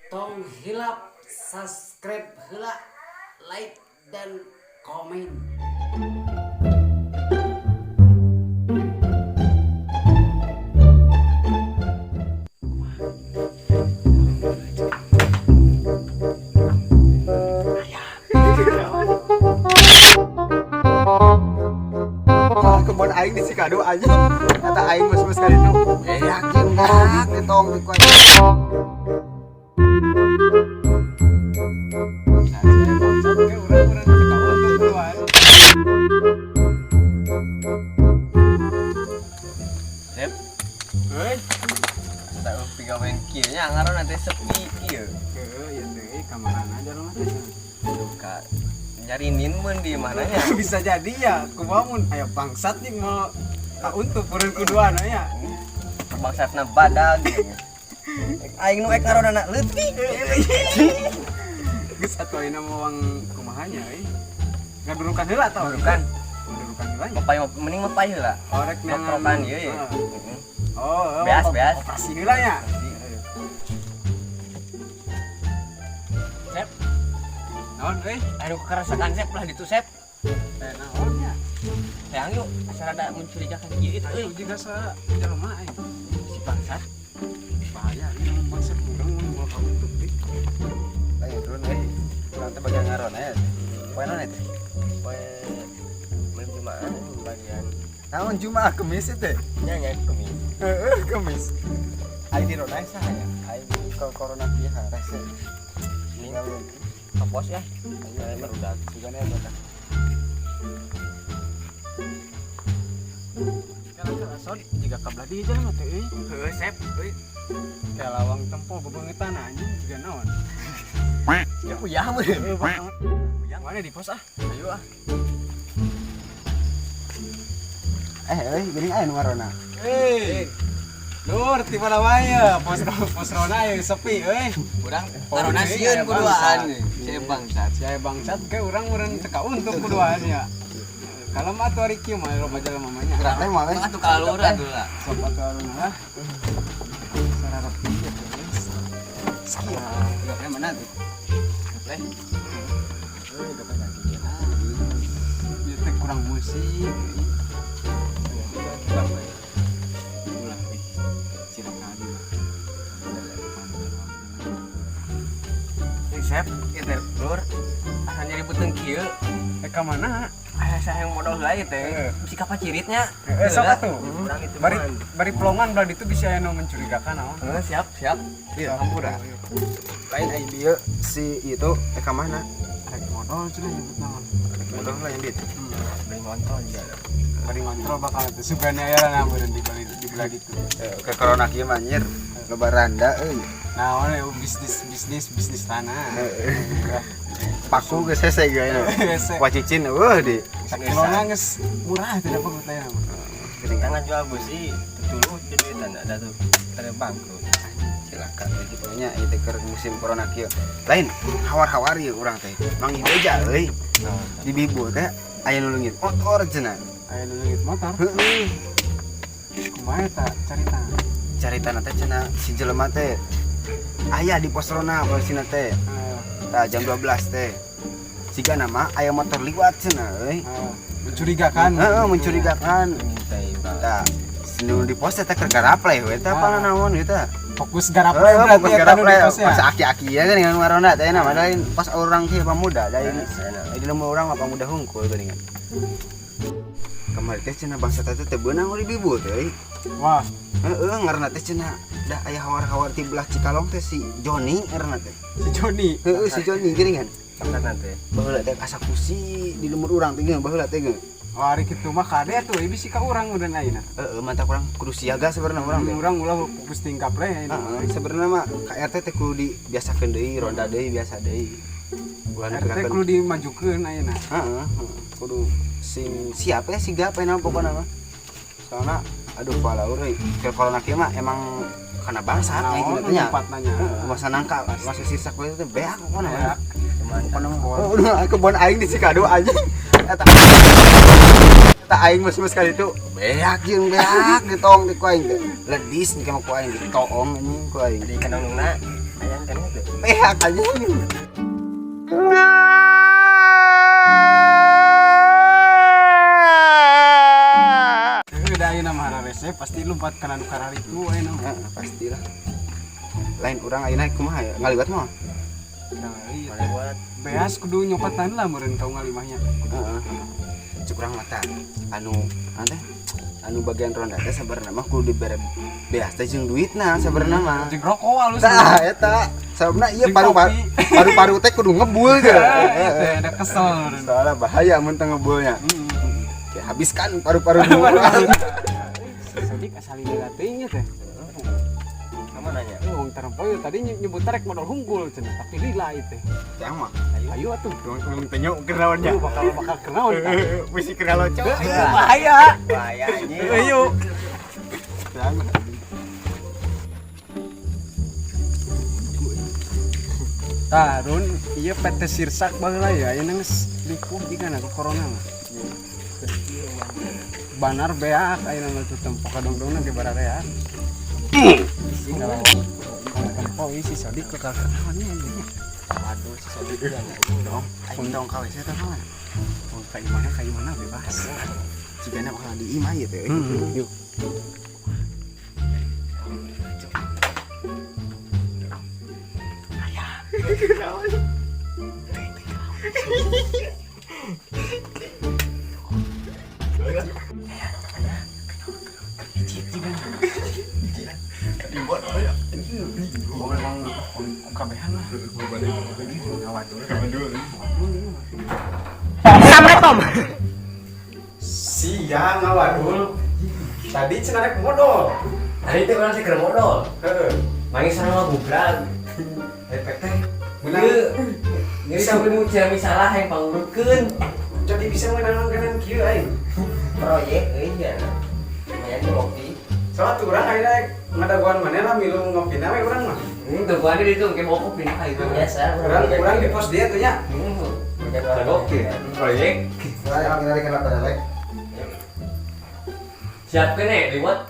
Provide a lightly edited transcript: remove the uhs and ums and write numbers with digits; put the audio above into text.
Tong hilap, subscribe heula, like dan komen. Kebon aing di Sikado aja. Kata aing mas-mas kali itu. Yakin dah ditong di kuat. Sep. Heuy. Tak pigawean kieu nya ngaran nanti sepi kieu. Heeh, ya teh kamaran aja lu mah. Ka nyarinin mun di mananya. Bisa jadi ya, kumaha mun aya bangsat nih mau untuk peureun kuduana ya. Bangsatna badag. Aing nu ek ngaranna leutik. Geus atuina mawang kumahanya euy. Ngadurukan heula tah. Durukan. Ngadurukan heula. Mapai mending mapai heula. Orek Ngoprokan ieu ye. Oh, Beas. operasi heula ya. Sep, Naon euy? anu kekerasakan Sep lah ditu Sep. Naon ya? Sayang yuk, asal ada mencurigakan kieu itu euy. Ayo juga sa jelema aing. Si bangsat. Bahaya ini bangsat urang mun mau kautuk deh. Lain turun euy. Urang teh bagian ngaron aya. Poe naon teh? Poe malam Jumaah bagian. Naon Jumaah Kemis teh? Nya Kemis. Heeh, Kemis. Aing di Ronai sahaya. Aing ke corona pieu rese. Ini kapos ya. Aing barudak. Sugana barudak. Sekarang sod jiga ka Bladi aja mah teh euy. Heuh Sep, euy. Kayak lawang tempo bebeungetan anjing jiga naon. Ya uyah meuh. Yang mana di pos ah? Ayo ah. Euy, geuning aya nu ngarona. Nur, di mana wae pos rona aya sepi euy. Urang corona sieun kuduaan. Saya bangsat. Saya bangsat ke urang meureun teu kauntuk kuduaan ya. Kalau mah atuh ari kieu mah loba jelema mah nya. Urang teh mah atuh kaluran heula. Sok atuh alun ah. Sararep pieu guys. Sekian. Ya mana tuh? Play. Euy, dapat lagi ya. Ieu teh kurang musik. Ulah ih. Silakan. Sep, ieu teh lur. Asa nyari beuteung kieu. Ka mana? Aya sayang modal heula ieu teh. Bisi ka paciritnya. Sok atuh. Urang itu Bari pelongan belah itu bisa anu mencurigakan naon. siap. Iya, hampura. Lain ai dieu si itu ka mana? Rek modal cenah nyebut naon. Modal lah yang dit. Beli ngontrol juga. Bari ngontrol bakal teh sugana aya lah meureun di belah ditu. Ke corona kieu mah anjir loba randa euy. Naon ya bisnis tanah. Paku geus hese ge aya. Wacicin di. Sakilona geus murah teh dapat teh. Jangan jual besi, dulu jadi tanda ada tuh ada bangkrut. Silakan kitu nya ieu teh keur musim corona kieu. Lain hawar-hawar ieu urang teh. Mang Ibeja euy. Di Bibu teh aya nu leungit motor cenah. Aya nu leungit motor. Heeh. Kumaha eta carita? Caritana teh cenah si jelema teh aya di pos rona posina teh. Tah jam 12 teh. Siga nama aya motor liwat cenah euy. Mencurigakan. Heeh, mencurigakan. Tah nu di pos teh keur garaplay we teh apa naon ieu teh. Fokus garaplay berarti Fokus eta nu di garaplay pos ya. pas aki-aki ya kan dengan marona teh na lain pas orang kieu pamuda da ini. Di leumeung urang mah pamuda hungkul geuningan. Kamari teh cenah bangsa teh teh beunang di Bibu teh. Wah, Heeh, ngaranna teh cenah da aya hawar-hawar ti belah Cikalong teh si Joni ngaranna teh. si Joni. Heeh, si Joni geuningan. Bangsat nanti. Baheula teh asa kusi di leumeur urang teh baheula teh geus. Wah, ari kitu mah kade atuh bisi ka urang udah ayeuna. Heeh, mantap urang kudu siaga sebenarnya urang teh. Urang ulah fokus tingkap we ayeuna. Heeh, sebenarnya mah KRT teh kudu dibiasakeun deui, ronda deui, biasa deui. Bulan RT kudu dimajukeun ayeuna. Heeh, kudu sing siap ya sigap aya pokona mah. Soalna aduh palaur euy, ke corona kieu mah emang kana bangsa nya kitu nya. Masa nangka, masa sisa kulit teh beak pokona mah. Pokona mah. Oh, kebon aing di Sikado aja. Eta tak aing mas kali itu beak jeung beak ditong di ku aing teh ledis nih sama ku aing ditoong anjing ku aing di kanongna aya kan itu beak anjing udah ayeuna mah hararese pasti lompat kana nu karari itu ayeuna mah. pastilah lain urang ayeuna kumaha ya ngaliwat mah buat Beas kudu nyopatan lah meureun kau ngalimahnya. heeh cukurang mata anu bagian ronda teh sabarna mah kudu dibere beas teh jeung duitna sabarna mah Jeung rokok alus. tah eta sababna ieu paru-paru teh kudu ngebul ge Teh ada kesel meureun. soalnya bahaya mun teh ngebulnya Oke, habiskan paru-paru dulu Sadik asal lila teh nya teh. sama nanya Wong terpoe tadi nyebut rek modal hunggul cenah tapi lila ieu teh. yang mah Ayo atuh. dong tanya kenaonnya Bakal kenaon tah. mesti kenal lo cok Bahaya. bahaya anjing Ayo. Tarun ieu PT Sirsak baheula ya ayeuna geus lipuh jigana ke corona mah. Banar beak ayeuna mah tuh tempo kadong-dongna ge bararea. Kalau tempo isi sodik ke kenaonnya anjing. aduh si sodik ya dong aing dong ka WC teh mah Oh, kayak mana bebas. cigana bakal di imah ieu teh Yuk. Kabehan lah. siang ngawadul tadi cenah rek modal tadi teh urang teh keur modal heeh mangis sareng bubrag efek teh Jadi sampai muncul misalah yang pangurutkeun jadi bisa menang-menang kieu aing proyek ya. Lumayan di kopi. soalnya urang akhirnya ngadaguan mana lah milu ngopi we urang mah Tuh gua di itu ke mau kopi itu biasa. urang di pos dia tuh nya Menjadi kopi proyek. urang lagi kenapa lek Siapkeun nih, liwat.